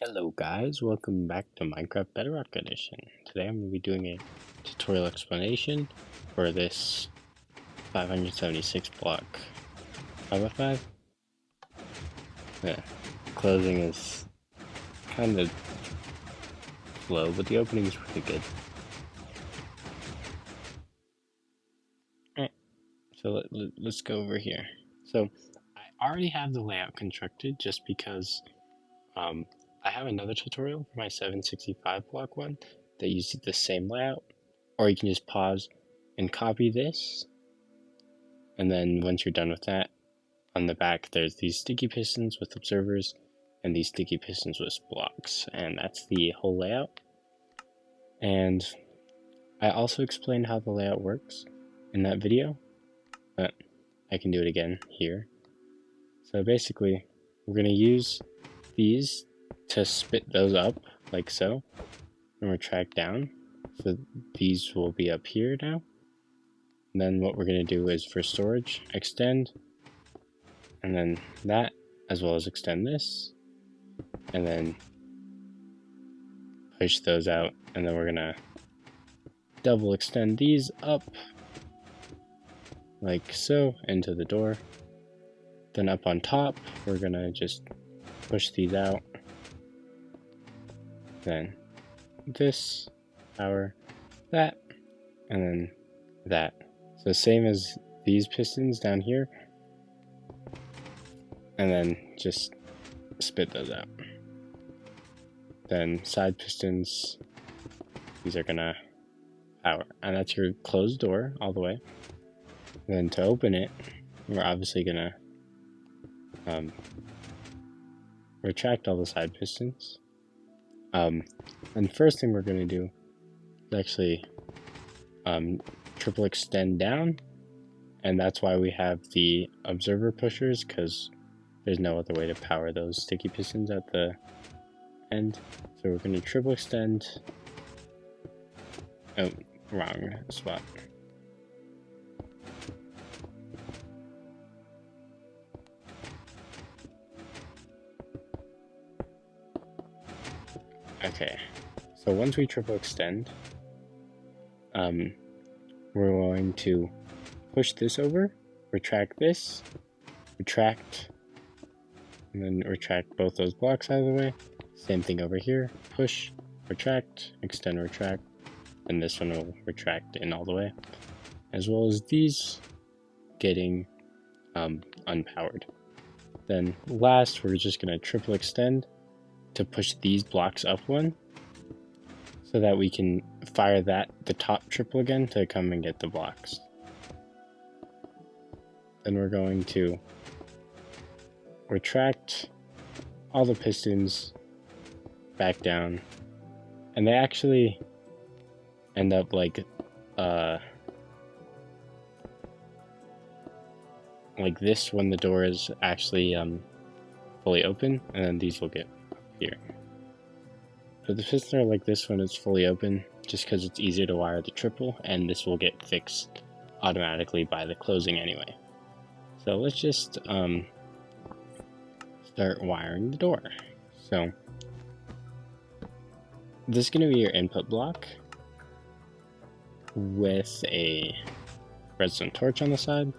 Hello guys, welcome back to Minecraft Bedrock Edition. Today I'm going to be doing a tutorial explanation for this 576 block 5x5. Yeah, closing is kind of slow, but the opening is pretty good. Alright, so let's go over here. So I already have the layout constructed just because I have another tutorial for my 765 block one that uses the same layout, or you can just pause and copy this, and then once you're done with that, on the back there's these sticky pistons with observers and these sticky pistons with blocks, and that's the whole layout. And I also explained how the layout works in that video, but I can do it again here. So basically we're going to use these to spit those up like so and retract down, so these will be up here now. And then what we're going to do is for storage, extend, and then that, as well as extend this, and then push those out, and then we're going to double extend these up like so into the door. Then up on top we're going to just push these out, then this, power, that, and then that. So same as these pistons down here, and then just spit those out. Then side pistons, these are gonna power, and that's your closed door all the way. Then to open it, we're obviously gonna retract all the side pistons. And first thing we're gonna do is actually triple extend down, and that's why we have the observer pushers, because there's no other way to power those sticky pistons at the end. So we're going to triple extend. Oh, wrong spot. Okay, so once we triple extend, we're going to push this over, retract this, retract, and then retract both those blocks out of the way. Same thing over here, push, retract, extend, retract, and this one will retract in all the way, as well as these getting unpowered. Then last, we're just going to triple extend to push these blocks up one, so that we can fire the top triple again to come and get the blocks. Then we're going to retract all the pistons back down, and they actually end up like this when the door is actually fully open, and then these will get here. But the pistons are like this when it's fully open, just because it's easier to wire the triple, and this will get fixed automatically by the closing anyway. So let's just start wiring the door. So this is going to be your input block with a redstone torch on the side.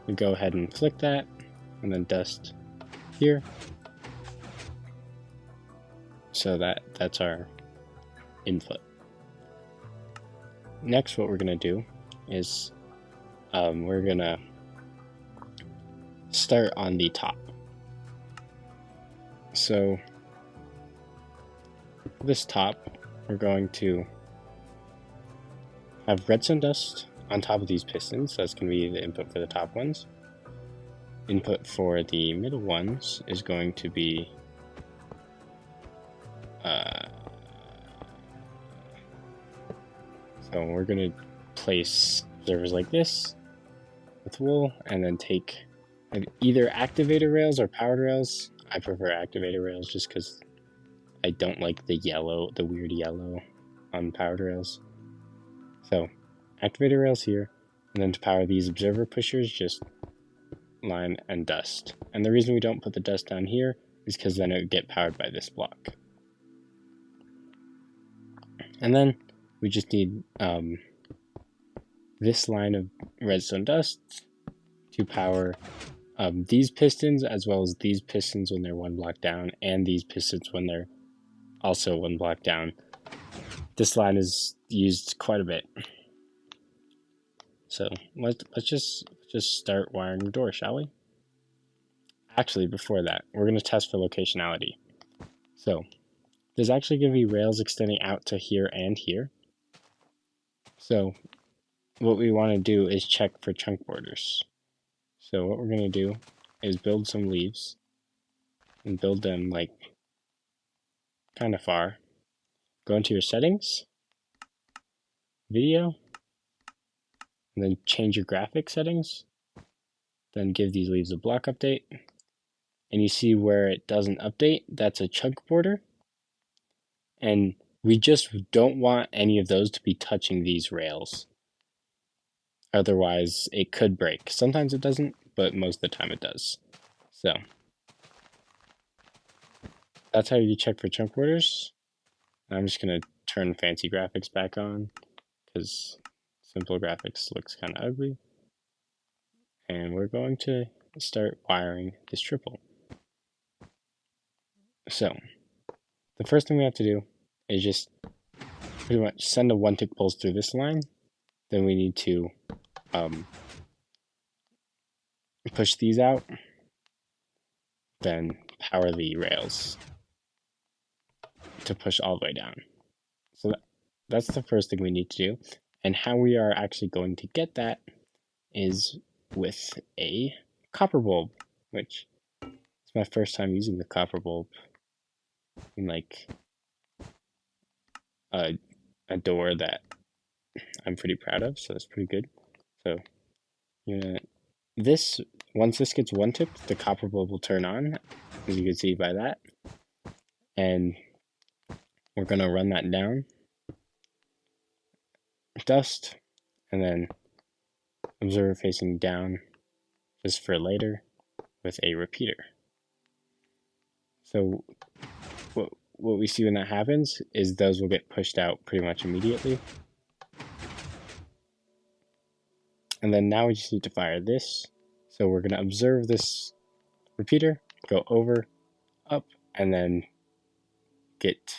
We go ahead and flick that, and then dust here. So that's our input. Next, what we're going to do is we're going to start on the top. So this top, we're going to have redstone dust on top of these pistons. That's going to be the input for the top ones. Input for the middle ones is going to be so we're going to place observers like this with wool, and then take either activator rails or powered rails. I prefer activator rails just because I don't like the weird yellow on powered rails. So activator rails here, and then to power these observer pushers, just line and dust. And the reason we don't put the dust down here is because then it would get powered by this block. And then we just need this line of redstone dust to power these pistons, as well as these pistons when they're one block down, and these pistons when they're also one block down. This line is used quite a bit. So let's just start wiring the door, shall we? Actually, before that, we're going to test for locationality. So there's actually going to be rails extending out to here and here. So what we want to do is check for chunk borders. So what we're going to do is build some leaves and build them like kind of far. Go into your settings, video, and then change your graphic settings. Then give these leaves a block update. And you see where it doesn't update, that's a chunk border. And we just don't want any of those to be touching these rails. Otherwise, it could break. Sometimes it doesn't, but most of the time it does. So that's how you check for chunk borders. I'm just going to turn fancy graphics back on because simple graphics looks kind of ugly. And we're going to start wiring this triple. So the first thing we have to do is just pretty much send a 1-tick pulse through this line. Then we need to push these out, then power the rails to push all the way down. So that's the first thing we need to do. And how we are actually going to get that is with a copper bulb, which is my first time using the copper bulb in like a door that I'm pretty proud of, so that's pretty good. So once this gets 1-tipped, the copper bulb will turn on, as you can see by that. And we're going to run that down, dust, and then observer facing down just for later with a repeater. So what we see when that happens is those will get pushed out pretty much immediately. And then now we just need to fire this. So we're going to observe this repeater, go over, up, and then get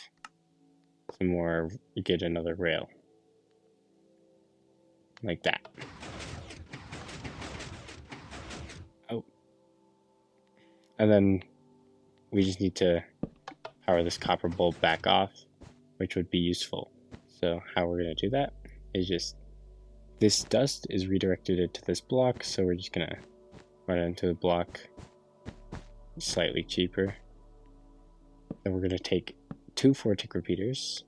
another rail. Like that. Oh. And then we just need to power this copper bulb back off, which would be useful. So how we're going to do that is just this dust is redirected into this block, so we're just going to run it into the block slightly cheaper. Then we're going to take 2 4-tick repeaters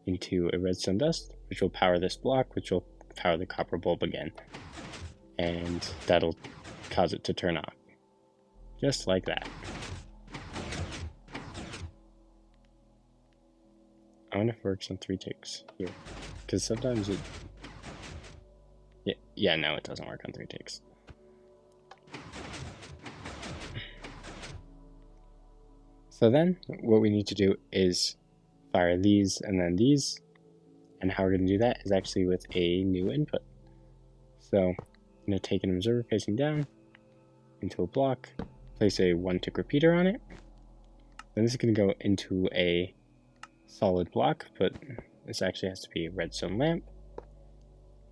into a redstone dust, which will power this block, which will power the copper bulb again. And that'll cause it to turn off. Just like that. I wonder if it works on 3 ticks here. Because sometimes it... Yeah, no, it doesn't work on 3 ticks. So then, what we need to do is fire these and then these. And how we're going to do that is actually with a new input. So, I'm going to take an observer facing down into a block, place a 1-tick repeater on it. Then this is going to go into a solid block, but this actually has to be a redstone lamp.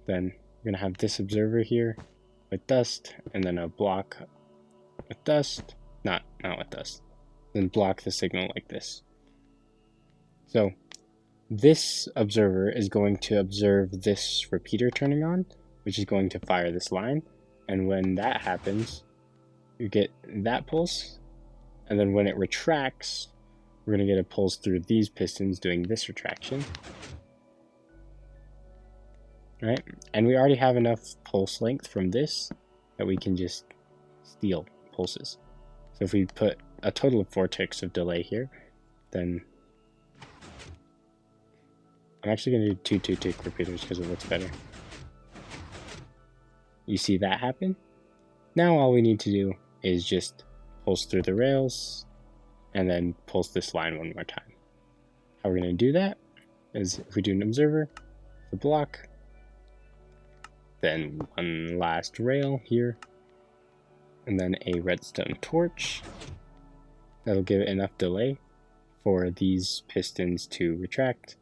Then we're going to have this observer here with dust, and then a block with dust. Not with dust. Then block the signal like this. So this observer is going to observe this repeater turning on, which is going to fire this line. And when that happens, you get that pulse. And then when it retracts, we're going to get a pulse through these pistons doing this retraction. Right? And we already have enough pulse length from this that we can just steal pulses. So if we put a total of 4 ticks of delay here, then I'm actually going to do 2 2-tick repeaters because it looks better. You see that happen? Now all we need to do is just pulse through the rails and then pulse this line one more time. How we're going to do that is if we do an observer, the block, then one last rail here, and then a redstone torch. That'll give it enough delay for these pistons to retract.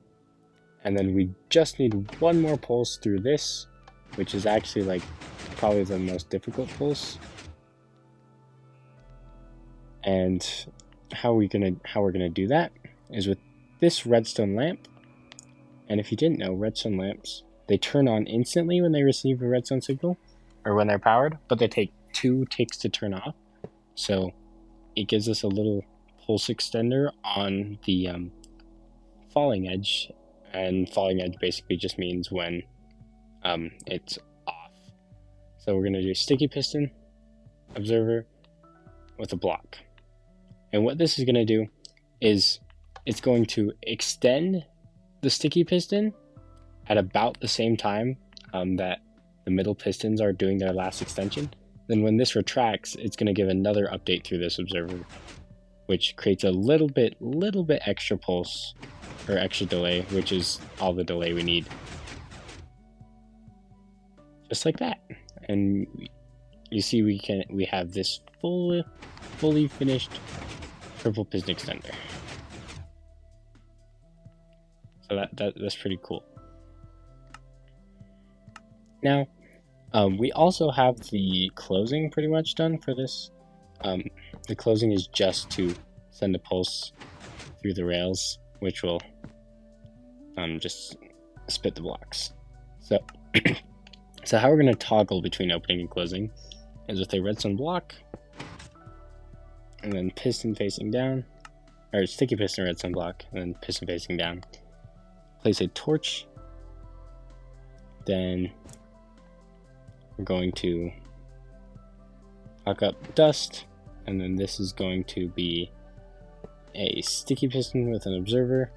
And then we just need one more pulse through this, which is actually like probably the most difficult pulse. And how we're gonna do that is with this redstone lamp. And if you didn't know, redstone lamps, they turn on instantly when they receive a redstone signal, or when they're powered, but they take 2 ticks to turn off. So it gives us a little pulse extender on the falling edge, and falling edge basically just means when it's off. So we're gonna do sticky piston, observer, with a block. And what this is gonna do is it's going to extend the sticky piston at about the same time that the middle pistons are doing their last extension. Then when this retracts, it's going to give another update through this observer, which creates a little bit extra pulse or extra delay, which is all the delay we need. Just like that. And you see we have this fully finished purple piston extender. So that's pretty cool. Now, we also have the closing pretty much done for this. The closing is just to send a pulse through the rails, which will just spit the blocks. So, so how we're going to toggle between opening and closing is with a redstone block, and then piston facing down, or sticky piston redstone block, and then piston facing down. Place a torch, then we're going to hook up dust, and then this is going to be a sticky piston with an observer,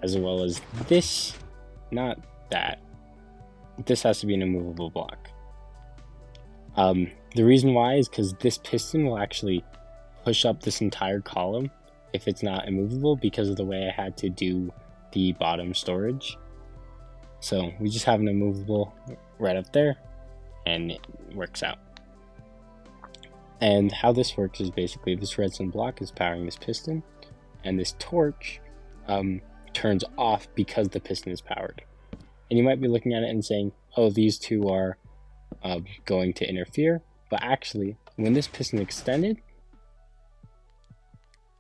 as well as this, not that. This has to be an immovable block. The reason why is because this piston will actually push up this entire column if it's not immovable, because of the way I had to do the bottom storage. So we just have an immovable right up there, and it works out. And how this works is basically this redstone block is powering this piston, and this torch turns off because the piston is powered. And you might be looking at it and saying, oh, these two are going to interfere, but actually when this piston is extended,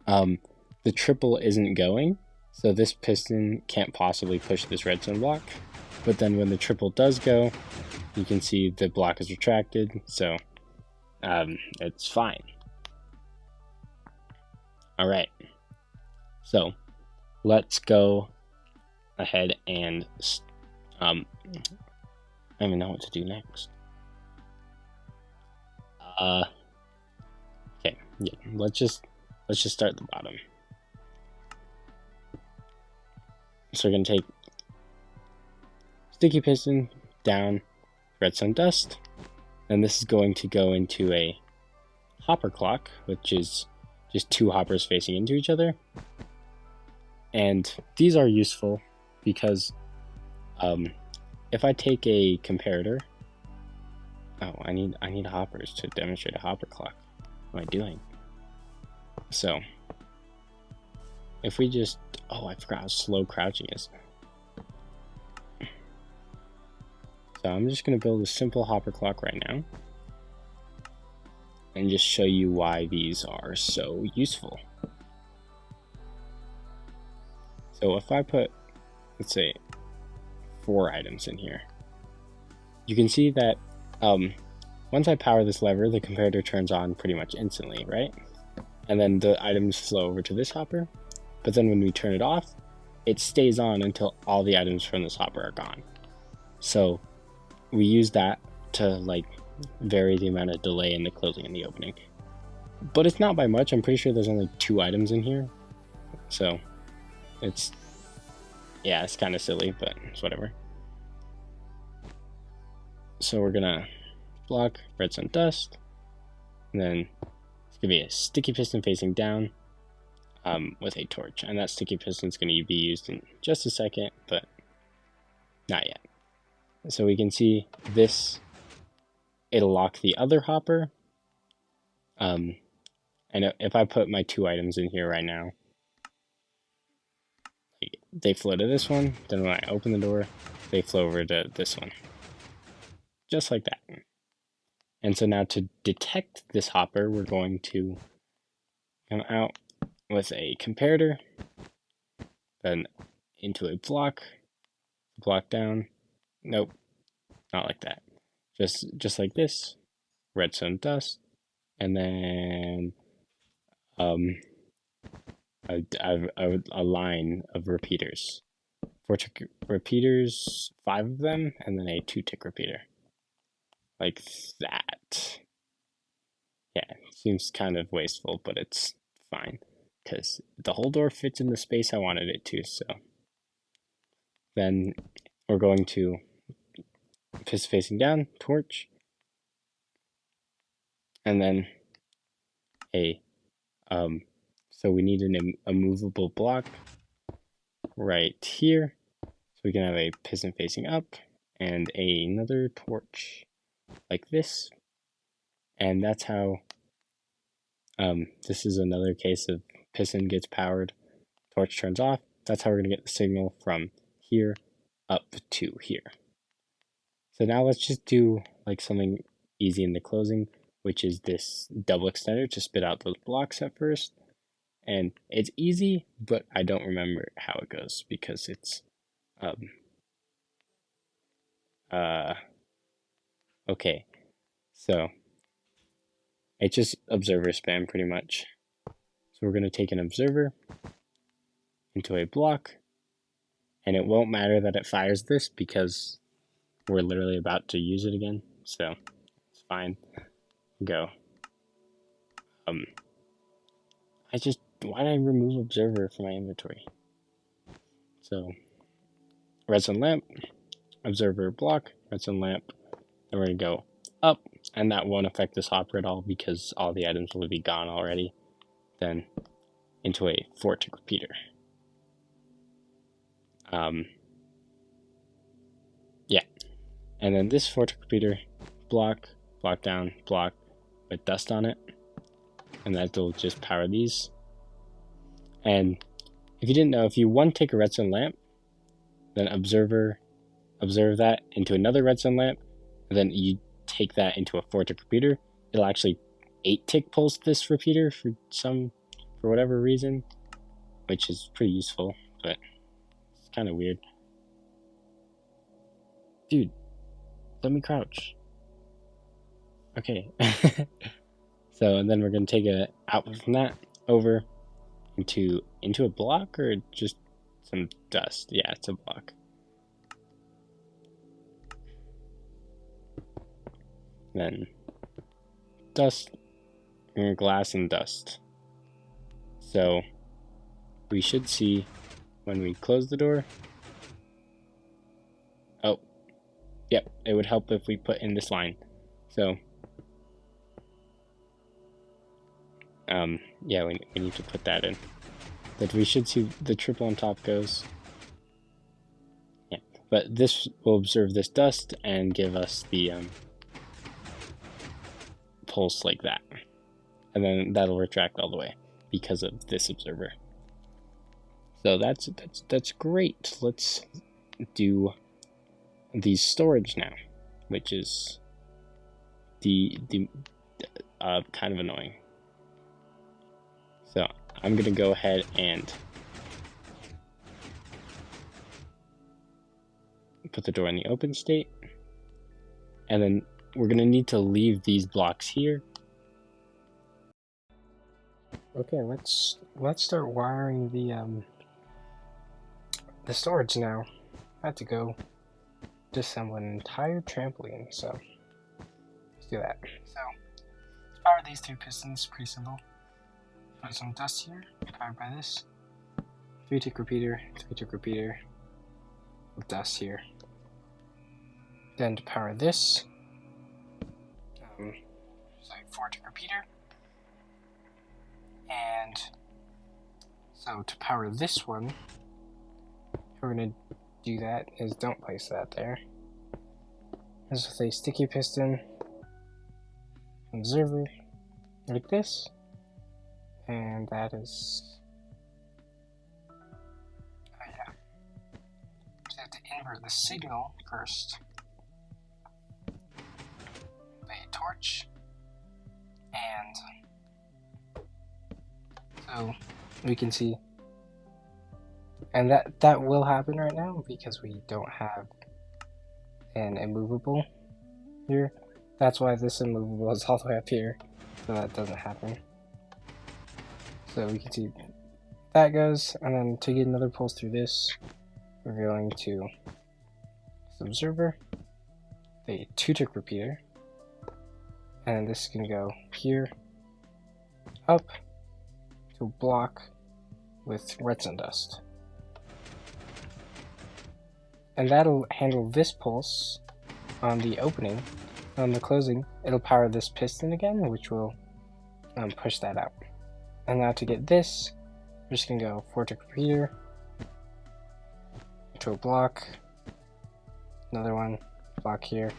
the triple isn't going, so this piston can't possibly push this redstone block. But then when the triple does go, you can see the block is retracted, so it's fine. Alright, so let's go ahead and I don't even know what to do next. Okay, yeah, let's just start at the bottom. So we're gonna take sticky piston down, redstone dust, and this is going to go into a hopper clock, which is just 2 hoppers facing into each other. And these are useful because if I take a comparator, oh, I need hoppers to demonstrate a hopper clock. What am I doing? So if we just, oh, I forgot how slow crouching is. So I'm just going to build a simple hopper clock right now and just show you why these are so useful. So if I put, let's say, 4 items in here, you can see that once I power this lever, the comparator turns on pretty much instantly, right? And then the items flow over to this hopper, but then when we turn it off, it stays on until all the items from this hopper are gone. So we use that to like vary the amount of delay in the closing and the opening. But it's not by much. I'm pretty sure there's only 2 items in here. So it's, yeah, it's kind of silly, but it's whatever. So we're gonna block redstone dust, and then it's gonna be a sticky piston facing down, with a torch, and that sticky piston is going to be used in just a second, but not yet. So we can see this, it'll lock the other hopper, and if I put my 2 items in here right now, they flow to this one, then when I open the door, they flow over to this one, just like that. And so now to detect this hopper, we're going to come out with a comparator, then into a block down, nope, not like that, just like this, redstone dust, and then a line of repeaters, 4 tick repeaters, 5 of them, and then a 2 tick repeater, like that. Yeah, it seems kind of wasteful, but it's fine because the whole door fits in the space I wanted it to. So then we're going to piston facing down, torch, and then so we need a movable block right here, so we can have a piston facing up and another torch like this, and that's how this is another case of piston gets powered, torch turns off. That's how we're going to get the signal from here up to here. So now let's just do like something easy in the closing, which is this double extender to spit out those blocks at first. And it's easy, but I don't remember how it goes because it's okay. So it's just observer spam pretty much. So we're going to take an observer into a block, and it won't matter that it fires this because we're literally about to use it again, so it's fine. Go. Why did I remove observer from my inventory? So redstone lamp, observer block, redstone lamp, then we're gonna go up, and that won't affect this hopper at all because all the items will be gone already. Then into a 4 tick repeater. Yeah, and then this 4 tick repeater, block down, block with dust on it, and that'll just power these. And if you didn't know, if you 1 tick a redstone lamp, then observe that into another redstone lamp, and then you take that into a 4 tick repeater, it'll actually 8 tick pulse this repeater for whatever reason, which is pretty useful, but it's kind of weird. Dude, let me crouch. Okay. So, and then we're going to take a output from that over into a block, or just some dust. Yeah, it's a block. Then dust, glass, and dust. So we should see when we close the door. Oh, yep, it would help if we put in this line. So yeah, we need to put that in. But we should see the triple on top goes. Yeah, but this will observe this dust and give us the pulse like that, and then that'll retract all the way because of this observer. So that's great. Let's do the storage now, which is the kind of annoying. So I'm gonna go ahead and put the door in the open state, and then we're gonna need to leave these blocks here. Okay, let's start wiring the storage now. I had to go disassemble an entire trampoline, so let's do that. So let's power these 2 pistons, pretty simple. Put some dust here, powered by this. 3 tick repeater, 3 tick repeater, with dust here. Then to power this, it's like 4 tick repeater, and So to power this one, how we're going to do that is don't place that there. As with a sticky piston observer like this, and that is, oh yeah, so I have to invert the signal first by a torch, and so we can see, and that will happen right now because we don't have an immovable here. That's why this immovable is all the way up here, so that doesn't happen. So we can see that goes, and then to get another pulse through this, we're going to this observer, the 2-tick repeater, and this is going to go here, up to a block with redstone dust. And that'll handle this pulse on the opening. On the closing, it'll power this piston again, which will push that out. And now to get this, we're just going to go 4-tick repeater to a block, another one, block here,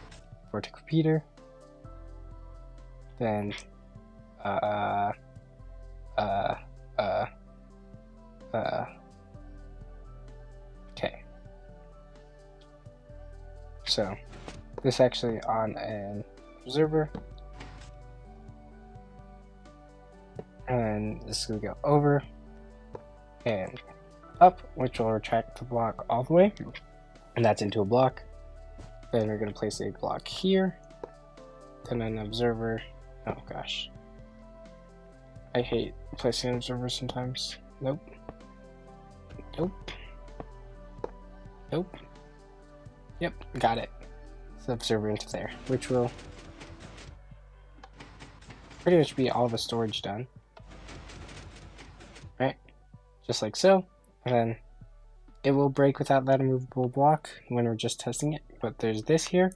4-tick repeater, then okay. So this actually on an observer, and this is going to go over and up, which will retract the block all the way, and that's into a block. Then we're going to place a block here, then an observer. Oh gosh, I hate placing an observer sometimes. Nope, nope, nope. Yep, got it. So observer into there, which will pretty much be all the storage done, right? Just like so, and then it will break without that immovable block when we're just testing it, but there's this here,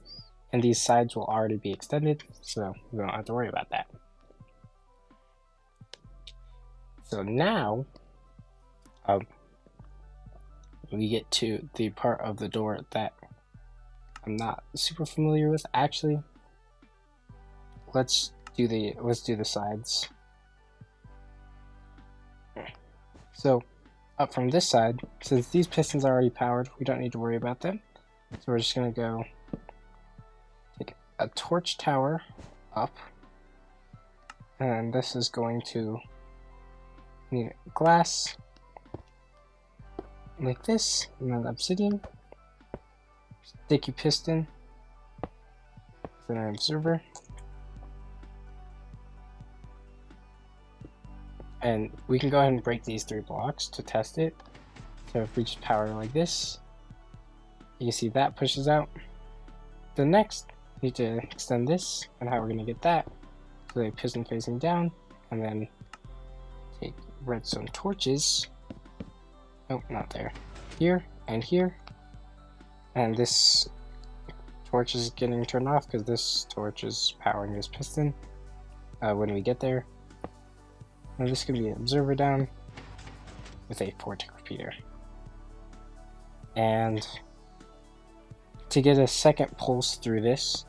and these sides will already be extended, so we don't have to worry about that. So now, we get to the part of the door that I'm not super familiar with. Actually, let's do the sides. So up from this side, since these pistons are already powered, we don't need to worry about them. So we're just gonna go take a torch tower up, and this is going to need glass like this, and then obsidian, sticky piston, then an observer, and we can go ahead and break these 3 blocks to test it. So if we just power like this, you can see that pushes out. The next, we need to extend this, and how we're going to get that, so a piston facing down, and then take redstone torches, oh, not there, here and here, and this torch is getting turned off because this torch is powering this piston when we get there. And this can be an observer down with a 4-tick repeater. And to get a second pulse through this,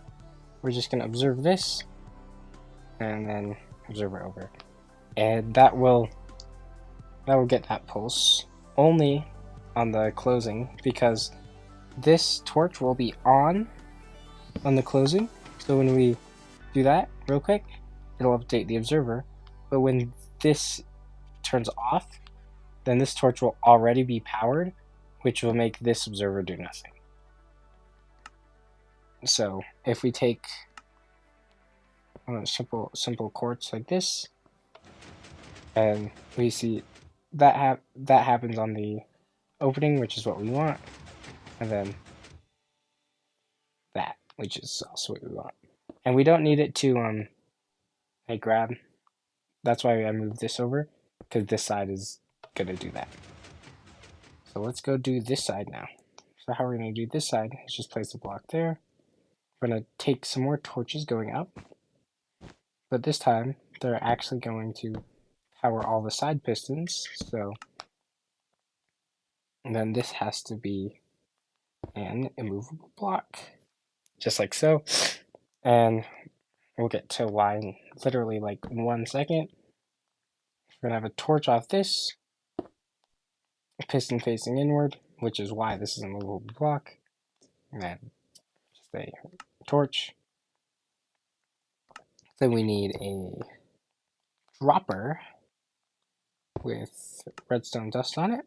we're just going to observe this and then observe it over. And that will get that pulse only on the closing, because this torch will be on the closing. So when we do that real quick, it'll update the observer. But when this turns off, then this torch will already be powered, which will make this observer do nothing. So if we take simple quartz like this, and we see that happens on the opening, which is what we want, and then that, which is also what we want. And we don't need it to grab. That's why I moved this over, because this side is gonna do that. So let's go do this side now. So how we're gonna do this side is just place a block there. We're gonna take some more torches going up, but this time they're actually going to power all the side pistons. So And then this has to be an immovable block, just like so. And we'll get to why in literally like 1 second. We're gonna have a torch off this, piston facing inward, which is why this is a movable block. And then just a torch. Then we need a dropper with redstone dust on it.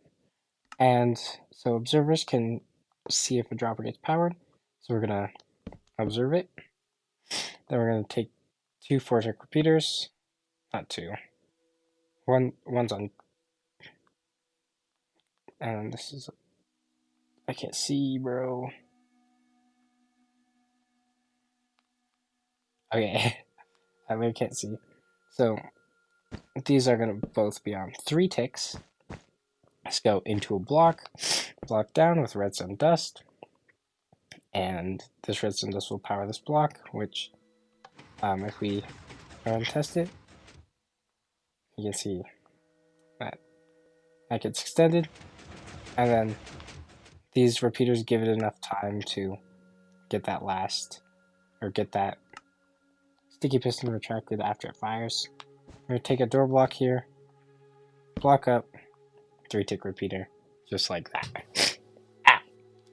And so observers can see if a dropper gets powered. So we're gonna observe it. Then we're gonna take 2 4-tick repeaters, not 2. One's on, and this is, I can't see, bro. Okay, I really can't see. So these are gonna both be on 3 ticks. Let's go into a block down with redstone dust, and this redstone dust will power this block, which if we test it, you can see that gets extended, and then these repeaters give it enough time to get that sticky piston retracted after it fires. We're gonna take a door block here, block up, 3-tick repeater, just like that. Ah,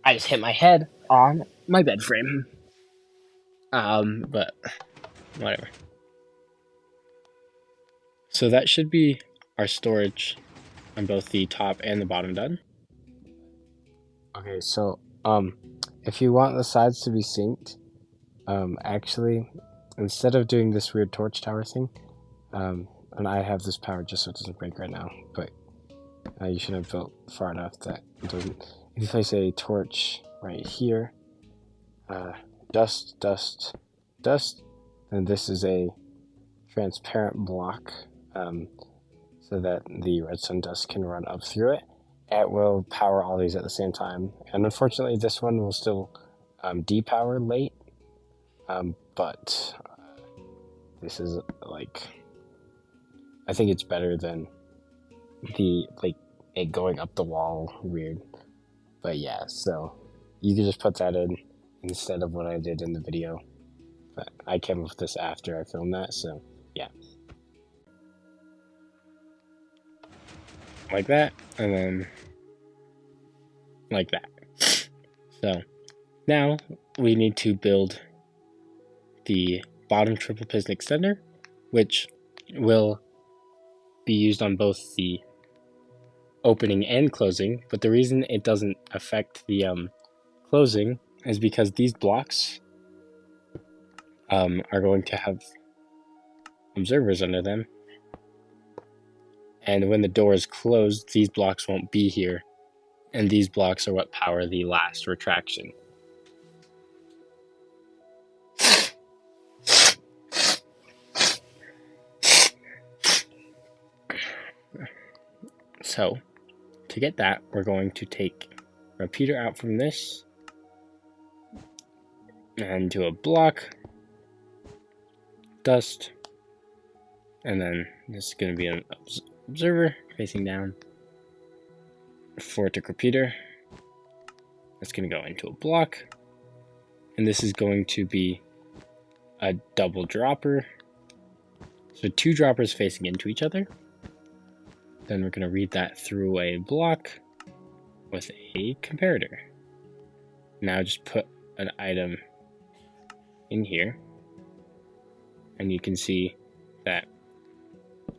I just hit my head on my bed frame. But whatever. So that should be our storage on both the top and the bottom done. Okay, so if you want the sides to be synced, actually, instead of doing this weird torch tower thing, and I have this powered just so it doesn't break right now, but you should have built far enough that it doesn't. If you place a torch right here, dust, dust, dust, and this is a transparent block, so that the redstone dust can run up through it. It will power all these at the same time, and unfortunately this one will still depower late, but this is like, I think it's better than the it going up the wall weird. But yeah, so you can just put that in instead of what I did in the video, but I came up with this after I filmed that, so yeah, like that, and then like that. So now we need to build the bottom triple piston extender, which will be used on both the opening and closing, but the reason it doesn't affect the closing is because these blocks are going to have observers under them, and when the door is closed, these blocks won't be here, and these blocks are what power the last retraction. So to get that, we're going to take a repeater out from this and do a block, dust, and then this is going to be an observer facing down, 4-tick repeater. That's going to go into a block, and this is going to be a double dropper. So 2 droppers facing into each other. Then we're going to read that through a block with a comparator. Now just put an item in here, and you can see that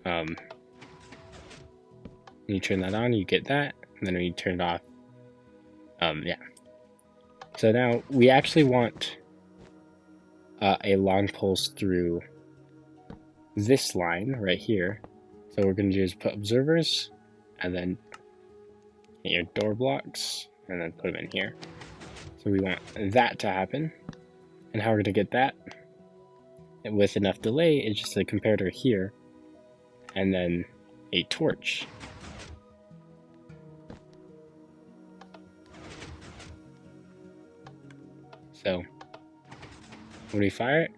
when you turn that on, you get that, and then when you turn it off, yeah. So now we actually want a long pulse through this line right here. So what we're going to do is put observers, and then your door blocks, and then put them in here. So we want that to happen. And how we're going to get that with enough delay is just a comparator here, and then a torch. So when we fire it,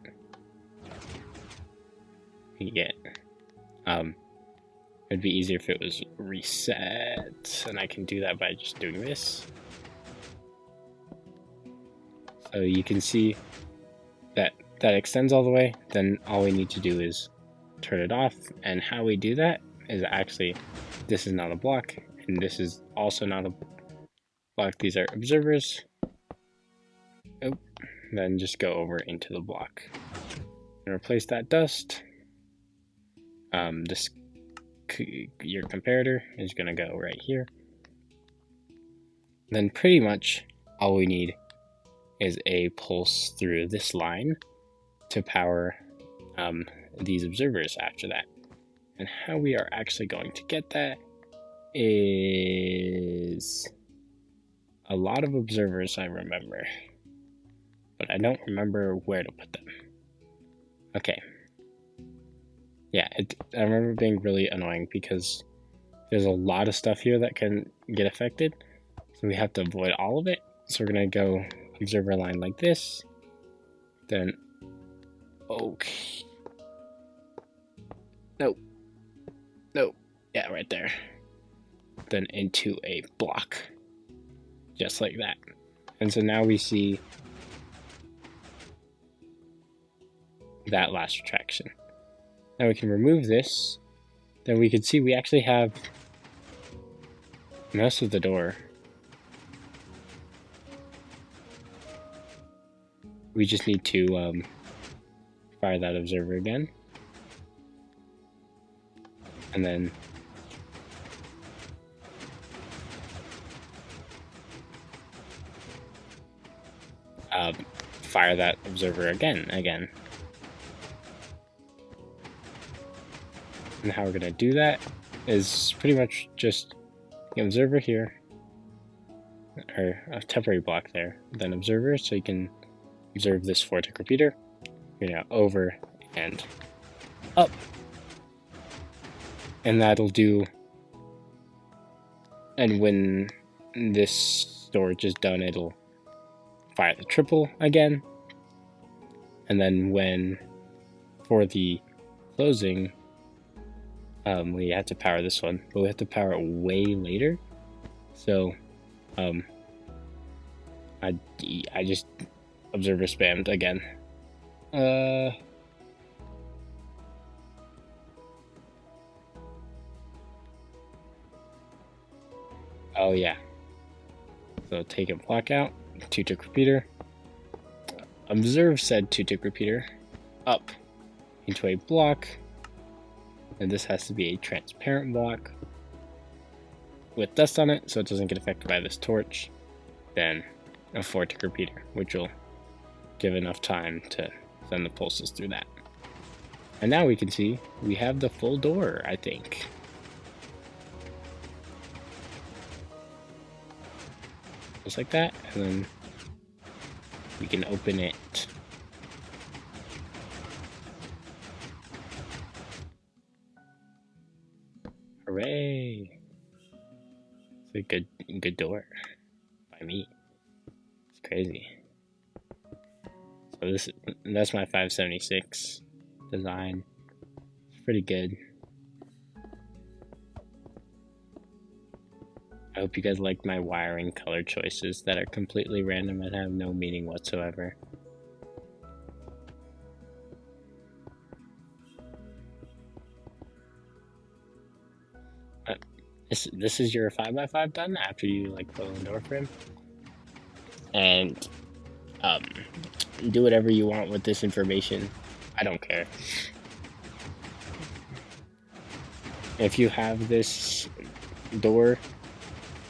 we get It'd be easier if it was reset, and I can do that by just doing this. So you can see that extends all the way. Then all we need to do is turn it off, and how we do that is actually, this is not a block, and this is also not a block. These are observers. Oh, then just go over into the block and replace that dust. This your comparator is going to go right here. Then pretty much all we need is a pulse through this line to power these observers after that. And how we are actually going to get that is a lot of observers, I remember, but I don't remember where to put them. Okay. Yeah, I remember being really annoying because there's a lot of stuff here that can get affected, so we have to avoid all of it. So we're gonna go observer line like this, then okay, nope, yeah, right there, then into a block, just like that. And so now we see that last retraction. Now we can remove this, then we can see we actually have most of the door. We just need to fire that observer again, and then fire that observer again. And how we're going to do that is pretty much just the observer here, or a temporary block there, then observer, so you can observe this vortex repeater. You're going to over and up, and that'll do. And when this storage is done, it'll fire the triple again. And then when for the closing, we have to power this one, but we have to power it way later. So I just observer spammed again. Oh yeah. So take a block out, 2-tick repeater. Observe said 2-tick repeater up into a block, and this has to be a transparent block with dust on it so it doesn't get affected by this torch. Then a 4-tick repeater, which will give enough time to send the pulses through that. And now we can see we have the full door, I think. Just like that, and then we can open it. Hooray! It's a good door by me. It's crazy. So that's my 576 design. It's pretty good. I hope you guys like my wiring color choices that are completely random and have no meaning whatsoever. This is your 5x5 done after you like put in door frame, and do whatever you want with this information. I don't care. If you have this door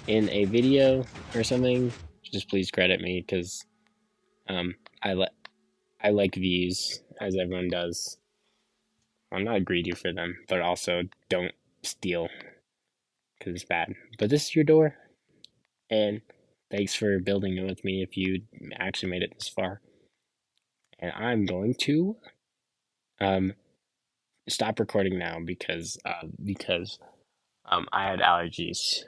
in a video or something, just please credit me, because I like views, as everyone does. I'm not greedy for them, but also don't steal, because it's bad. But this is your door, and thanks for building it with me if you actually made it this far. And I'm going to stop recording now because I had allergies.